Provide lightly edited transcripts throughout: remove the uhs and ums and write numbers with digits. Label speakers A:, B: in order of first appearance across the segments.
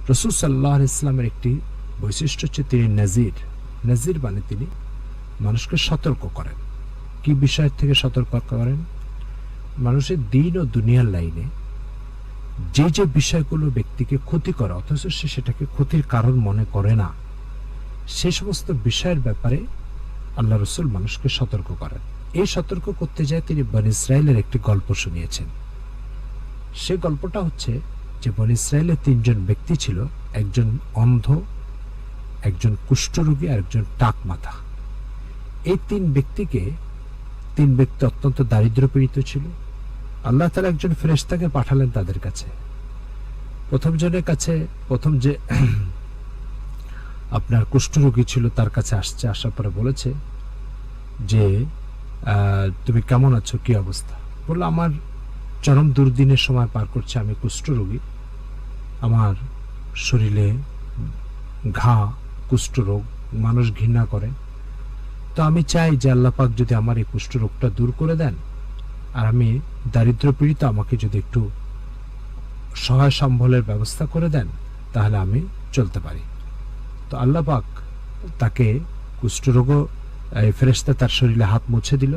A: রাসূল সাল্লাল্লাহু আলাইহি ওয়াসাল্লামের একটি বৈশিষ্ট্য হচ্ছে তিনি নাজির মানে তিনি মানুষকে সতর্ক করেন। কি বিষয় থেকে সতর্ক করেন? মানুষের দিন ও দুনিয়ার লাইনে যে বিষয়গুলো ব্যক্তিকে ক্ষতি করে অথচ সে সেটাকে ক্ষতির কারণ মনে করে না, সে সমস্ত বিষয়ের ব্যাপারে আল্লাহ রসুল মানুষকে সতর্ক করেন। এই সতর্ক করতে যায় তিনি বনী ইসরাইলের একটি গল্প শুনিয়েছেন। সে গল্পটা হচ্ছে যে বনী ইসরাইলের 3 জন ব্যক্তি ছিল, একজন অন্ধ, একজন কুষ্ঠরোগী আর একজন টাক মাথা। এই 3 ব্যক্তি অত্যন্ত দারিদ্র পীড়িত ছিল। আল্লাহ তাআলা একজন ফেরেশতাকে পাঠালেন তাদের কাছে। প্রথম যে আপনার কুষ্ঠরোগী ছিল তার কাছে আসার পরে বলেছে যে তুমি কেমন আছো, কি অবস্থা? বললো আমার চরম দুর্দিনের সময় পার করছে, আমি কুষ্ঠরোগী, আমার শরীরে ঘা, কুষ্ঠরোগ, মানুষ ঘৃণা করে। তো আমি চাই যে আল্লাহ পাক যদি আমার এই কুষ্ঠরোগটা দূর করে দেন, আর আমি দারিদ্র পীড়িত, আমাকে যদি একটু সহায় সম্বলের ব্যবস্থা করে দেন তাহলে আমি চলতে পারি। তো আল্লাহ পাক তাকে কুষ্ঠরোগ, ফেরেশতা তার শরীরে হাত মুছে দিল,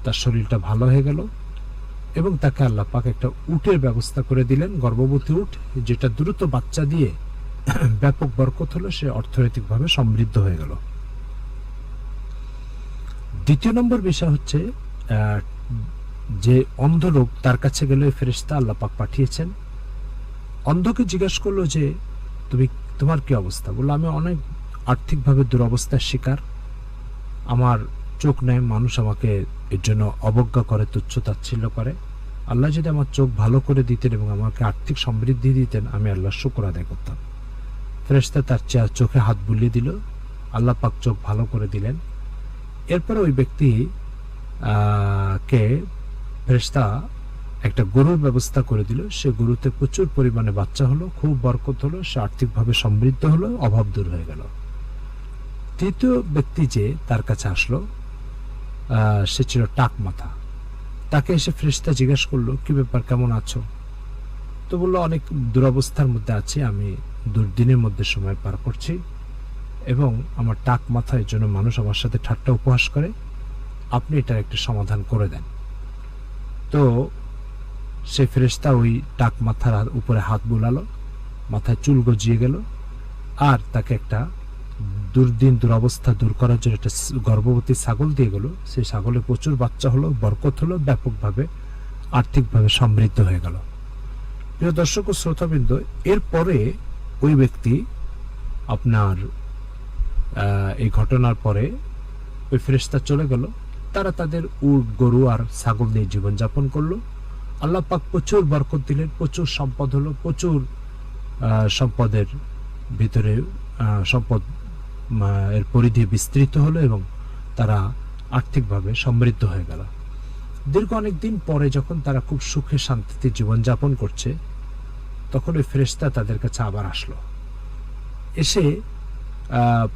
A: তার শরীরটা ভালো হয়ে গেল এবং তাকে আল্লাহ পাক একটা উটের ব্যবস্থা করে দিলেন, গর্ভবতী উট, যেটা দ্রুত বাচ্চা দিয়ে ব্যাপক বরকত হলো, সে অর্থনৈতিকভাবে সমৃদ্ধ হয়ে গেল। দ্বিতীয় নম্বর বিষয় হচ্ছে যে অন্ধ লোক, তার কাছে গেল ফেরেশতা আল্লাহ পাক পাঠিয়েছেন। অন্ধকে জিজ্ঞাসা করলো যে তোমার কি অবস্থা? বললো আমি অনেক আর্থিকভাবে দুরবস্থার শিকার, আমার চোখ নেই, মানুষ আমাকে এর জন্য অবজ্ঞা করে, তুচ্ছ তাচ্ছিল্য করে। আল্লাহ যদি আমার চোখ ভালো করে দিতেন এবং আমাকে আর্থিক সমৃদ্ধি দিতেন, আমি আল্লাহর শুকর আদায় করতাম। ফেরেশতা তার চোখে হাত বুলিয়ে দিল, আল্লাহ পাক চোখ ভালো করে দিলেন। এরপরে ওই ব্যক্তি কে ফেরেশতা একটা গরুর ব্যবস্থা করে দিল। সে গরুতে প্রচুর পরিমাণে বাচ্চা হলো, খুব বরকত হলো, সে আর্থিকভাবে সমৃদ্ধ হলো, অভাব দূর হয়ে গেল। তৃতীয় ব্যক্তি যে তার কাছে আসলো, সে ছিল টাক মাথা। তাকে এসে ফেরেশতা জিজ্ঞাসা করলো, কি ব্যাপার, কেমন আছো? তো বললো অনেক দুরবস্থার মধ্যে আছি, আমি দুর্দিনের মধ্যে সময় পার করছি এবং আমার টাক মাথা, এর জন্য মানুষ আমার সাথে ঠাট্টা উপহাস করে, আপনি এটার একটা সমাধান করে দেন। তো সে ফেরেশতা ওই টাক মাথার উপরে হাত বুলালো, মাথায় চুল গজিয়ে গেল, আর তাকে একটা দুরবস্থা দূর করার জন্য একটা গর্ভবতী ছাগল দিয়ে গেল। সেই ছাগলে প্রচুর বাচ্চা হলো, বরকত হলো, ব্যাপকভাবে আর্থিকভাবে সমৃদ্ধ হয়ে গেল। প্রিয় দর্শক ও শ্রোতাবৃন্দ, এরপরে ওই ব্যক্তি আপনার এই ঘটনার পরে ওই ফেরেশতা চলে গেল, তারা তাদের উট, গরু আর ছাগল নিয়ে জীবনযাপন করলো। আল্লাহ পাক প্রচুর বরকত দিলেন, প্রচুর সম্পদ হলো, প্রচুর সম্পদের ভিতরে সম্পদ এর পরিধি বিস্তৃত হলো এবং তারা আর্থিকভাবে সমৃদ্ধ হয়ে গেল। দীর্ঘ অনেক দিন পরে যখন তারা খুব সুখে শান্তিতে জীবনযাপন করছে, তখন ওই ফেরেশতা তাদের কাছে আবার আসলো। এসে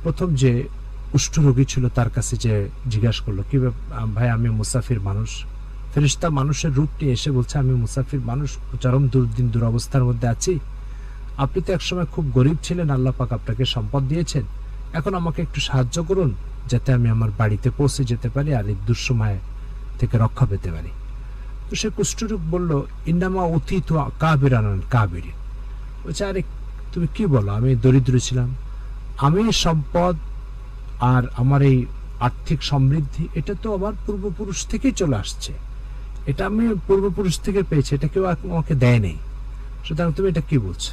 A: প্রথম যে কুষ্ঠরোগী ছিল তার কাছে যে জিজ্ঞাসা করলো, কি ভাই, আমি মুসাফির মানুষ। ফেরেশতা মানুষের রূপ নিয়ে এসে বলছে, আমি মুসাফির মানুষ, চরম দুরবস্থার মধ্যে আছি। আপনি তো একসময় খুব গরিব ছিলেন, আল্লাহ পাক আপনাকে সম্পদ দিয়েছেন, এখন আমাকে একটু সাহায্য করুন যাতে আমি আমার বাড়িতে পৌঁছে যেতে পারি আর এই দুঃসময় থেকে রক্ষা পেতে পারি। তো সে কুষ্ঠরোগ বলল, ইন্নামা অতীত কাবেরি। বলছে, আরে তুমি কি বলো, আমি দরিদ্র ছিলাম, আমি সম্পদ আর আমার এই আর্থিক সমৃদ্ধি, এটা তো আমার পূর্বপুরুষ থেকেই চলে আসছে, এটা আমি পূর্বপুরুষ থেকে পেয়েছি, এটা কেউ আমাকে দেয় নেই, সুতরাং তুমি এটা কি বলছো?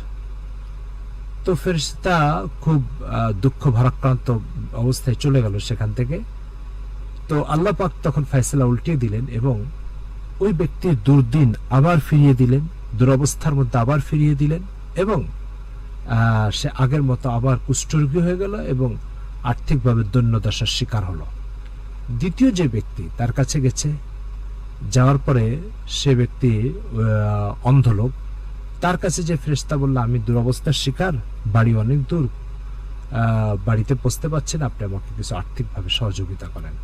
A: তো ফেরেশতা খুব দুঃখ ভারাক্রান্ত অবস্থায় চলে গেল সেখান থেকে। তো আল্লাহ পাক তখন ফয়সালা উল্টিয়ে দিলেন এবং ওই ব্যক্তির দুর্দিন আবার ফিরিয়ে দিলেন, দুরবস্থার মধ্যে আবার ফিরিয়ে দিলেন এবং সে আগের মতো আবার কুষ্ঠরোগী হয়ে গেল এবং আর্থিকভাবে দৈন্যদশার শিকার হলো। দ্বিতীয় যে ব্যক্তি তার কাছে গেছে, যাওয়ার পরে সে ব্যক্তি অন্ধ লোক, তার কাছে যে ফেরেশতা বলল, আমি দুরবস্থার শিকার, বাড়ি অনেক দূর, বাড়িতে পৌঁছতে পারছেন, আপনি আমাকে কিছু আর্থিকভাবে সহযোগিতা করেন।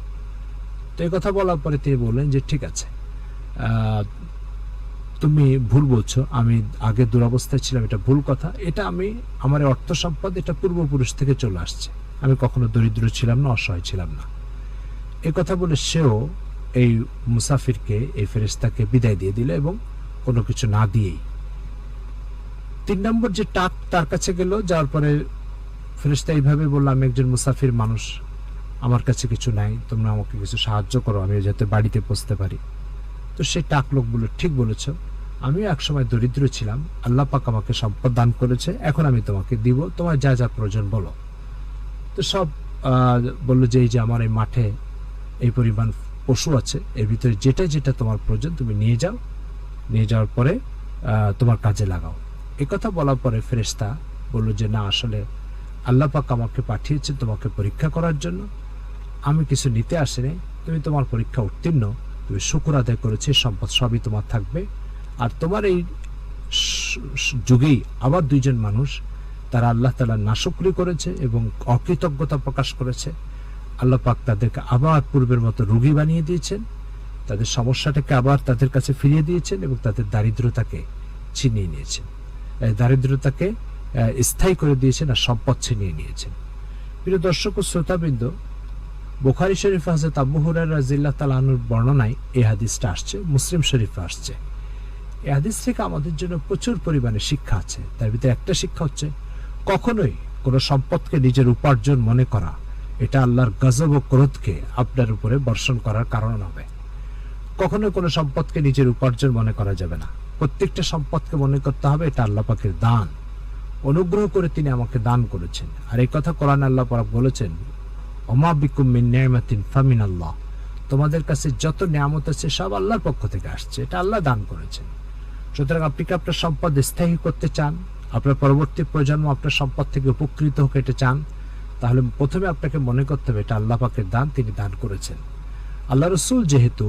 A: তো এই কথা বলার পরে তিনি বললেন যে ঠিক আছে, তুমি ভুল বলছো, আমি আগে দুরবস্থায় ছিলাম, এটা ভুল কথা। এটা আমার এই অর্থ সম্পদ এটা পূর্বপুরুষ থেকে চলে আসছে, আমি কখনো দরিদ্র ছিলাম না, অসহায় ছিলাম না। এ কথা বলে সেও এই মুসাফিরকে, এই ফেরেশতাকে বিদায় দিয়ে দিল এবং কোনো কিছু না দিয়েই। 3 নম্বর যে টাক তার কাছে গেল, যাওয়ার পরে ফেরেশতা এইভাবে বলল, আমি একজন মুসাফির মানুষ, আমার কাছে কিছু নাই, তোমরা আমাকে কিছু সাহায্য করো, আমি যাতে বাড়িতে পৌঁছতে পারি। তো সেই টাক লোক বলল, ঠিক বলেছ, আমিও একসময় দরিদ্র ছিলাম, আল্লাহ পাক আমাকে সম্পদ দান করেছে, এখন আমি তোমাকে দিব, তোমার যা যা প্রয়োজন বলো। তো সব বললো যে এই যে আমার এই মাঠে এই পরিমাণ পশু আছে, এর ভিতরে যেটা যেটা তোমার প্রয়োজন তুমি নিয়ে যাও, নিয়ে যাওয়ার পরে তোমার কাজে লাগাও। এই কথা বলার পরে ফেরেশতা বলল যে না, আসলে আল্লাহ পাক আমাকে পাঠিয়েছে তোমাকে পরীক্ষা করার জন্য, আমি কিছু নিতে আসিনি, তুমি তোমার পরীক্ষা উত্তীর্ণ, তুমি শুকর আদায় করেছে, সম্পদ সবই তোমার থাকবে। আর তোমার এই যুগেই আবার 2 জন মানুষ, তারা আল্লাহ তাআলার নাশকরি করেছে এবং অকৃতজ্ঞতা প্রকাশ করেছে। আল্লাহ পাক তাদেরকে আবার পূর্বের মতো রোগী বানিয়ে দিয়েছেন, তাদের সমস্যাটাকে আবার তাদের কাছে ফিরিয়ে দিয়েছেন এবং তাদের দারিদ্রতাকে ছিনিয়ে নিয়েছেন, দারিদ্রতাকে স্থায়ী করে দিয়েছেন আর সম্পদ ছিনিয়ে নিয়েছেন। প্রিয় দর্শক ও শ্রোতাবৃন্দ, বুখারী শরীফে হযরত আবু হুরায়রা রাদিয়াল্লাহু তাআলা আনহুর বর্ণনায় এই হাদিসটা আসছে, মুসলিম শরীফে আসছে। এই হাদিস থেকে আমাদের জন্য প্রচুর পরিমাণে শিক্ষা আছে। তার ভিতরে একটা শিক্ষা হচ্ছে, কখনোই কোনো সম্পদকে নিজের উপার্জন মনে করা এটা আল্লাহর গজব ও ক্রোধকে আপনার উপরে বর্ষণ করার কারণ হবে। কখনোই কোনো সম্পদকে নিজের উপার্জন মনে করা যাবে না। প্রত্যেকটা সম্পদকে মনে করতে হবে এটা আল্লাহ পাকের দান, অনুগ্রহ করে তিনি আমাকে দান করেছেন। আর এই কথা কোরআনে আল্লাহ পাক বলেছেন, ওমা বিকুম মিন নি'মাতিন ফামিনাল্লাহ, তোমাদের কাছে যত নিয়ামত আছে সব আল্লাহর পক্ষ থেকে আসছে, এটা আল্লাহ দান করেছেন। সুতরাং আপনি কি আপনার সম্পদ স্থায়ী করতে চান, আপনার পরবর্তী প্রজন্ম আপনার সম্পদ থেকে উপকৃত হোক এটা চান, তাহলে প্রথমে আপনাকে মনে করতে হবে এটা আল্লাহ পাকের দান, তিনি দান করেছেন। আল্লাহ রসুল যেহেতু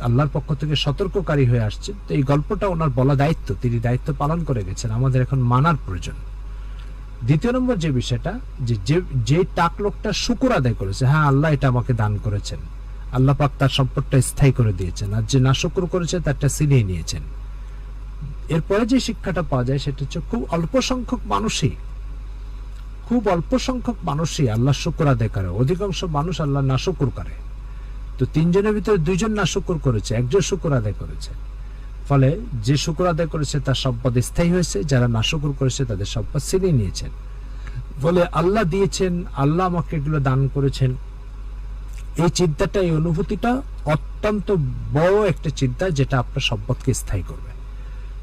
A: আল্লাহর পক্ষ থেকে সতর্ককারী হয়ে আসছেন, তো এই গল্পটা ওনার বলা দায়িত্ব, তিনি দায়িত্ব পালন করে গেছেন, আমাদের এখন মানার প্রয়োজন। দ্বিতীয় নম্বর যে বিষয়টা, যে টাক লোকটা শুকর আদায় করেছে, হ্যাঁ আল্লাহ এটা আমাকে দান করেছেন, আল্লাহ পাক তার সম্পদটা স্থায়ী করে দিয়েছেন, আর যে নাশুকর করেছে তারটা ছিনিয়ে নিয়েছেন। এরপরে যে শিক্ষাটা পাওয়া যায় সেটা হচ্ছে, খুব অল্প সংখ্যক মানুষই আল্লাহ শুকর আদায় করে, অধিকাংশ মানুষ আল্লাহ নাশুকর করে। তো 3 জনের ভিতরে 2 জন নাশুকর করেছে, একজন শুকর আদায় করেছে। ফলে যে শুকর আদায় করেছে তার সম্পদ স্থায়ী হয়েছে, যারা নাশুকর করেছে তাদের সম্পদ ছিনিয়ে নিয়েছেন। বলে আল্লাহ দিয়েছেন, আল্লাহ আমাকে এগুলো দান করেছেন, এই চিন্তাটা, এই অনুভূতিটা অত্যন্ত বড় একটা চিন্তা, যেটা আপনার সম্পদকে স্থায়ী করবে।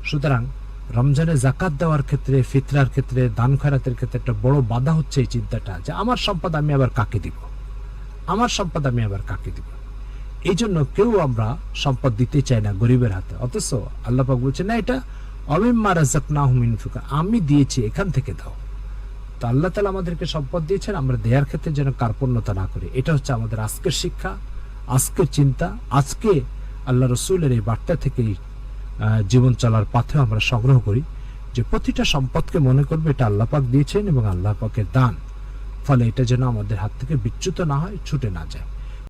A: সুতরাং রমজানে জাকাত দেওয়ার ক্ষেত্রে, ফিতরার ক্ষেত্রে, দান খয়রাতের ক্ষেত্রে একটা বড় বাধা হচ্ছে এই চিন্তাটা, যে আমার সম্পদ আমি আবার কাকে দিব, আমার সম্পদ আমি আবার কাকে দিব। এই জন্য কেউ আমরা সম্পদ দিতে চাই না গরিবের হাতে, অথচ আল্লাহ পাক বলছেন না, এটা অমিম্মা রাযাকনাহুম মিনফিকা, আমি দিয়েছি এখান থেকে দাও। তো আল্লাহ তাআলা আমাদেরকে সম্পদ দিয়েছেন, আমরা দেওয়ার ক্ষেত্রে যেন কার্পণ্যতা না করি। এটা হচ্ছে আমাদের আজকের শিক্ষা, আজকের চিন্তা। আজকে আল্লাহ রসুলের এই বার্তা থেকে জীবন চলার পথে আমরা সংগ্রহ করি যে প্রতিটা সম্পদকে মনে করবে এটা আল্লাহ পাক দিয়েছেন এবং আল্লাহ পাকের দান, ফলে এটা যেন আমাদের হাত থেকে বিচ্যুত না হয়, ছুটে না যায়।